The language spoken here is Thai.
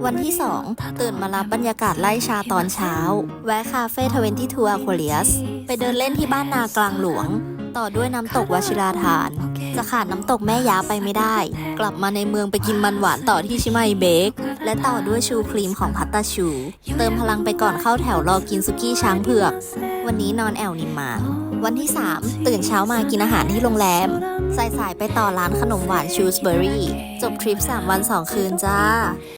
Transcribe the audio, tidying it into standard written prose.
วันที่ 2 ตื่นมารับบรรยากาศไล่ชาตอนเช้า แวะคาเฟ่22 Aquarius ไปเดินเล่นที่บ้านนากลางหลวง ต่อด้วยน้ำตกวชิราทาน จะขาดน้ำตกแม่ยาไปไม่ได้ กลับมาในเมืองไปกินมันหวานต่อที่ชิมาอิเบกและต่อด้วยชูครีมของพัตตาชู เติมพลังไปก่อนเข้าแถวรอกินซุกี้ช้างเผือก วันนี้นอนแอวนิมมาน วันที่ 3 ตื่นเช้ามากินอาหารที่โรงแรม สายๆไปต่อร้านขนมหวานชูสเบอรี่ จบทริป3 วัน 2 คืนจ้า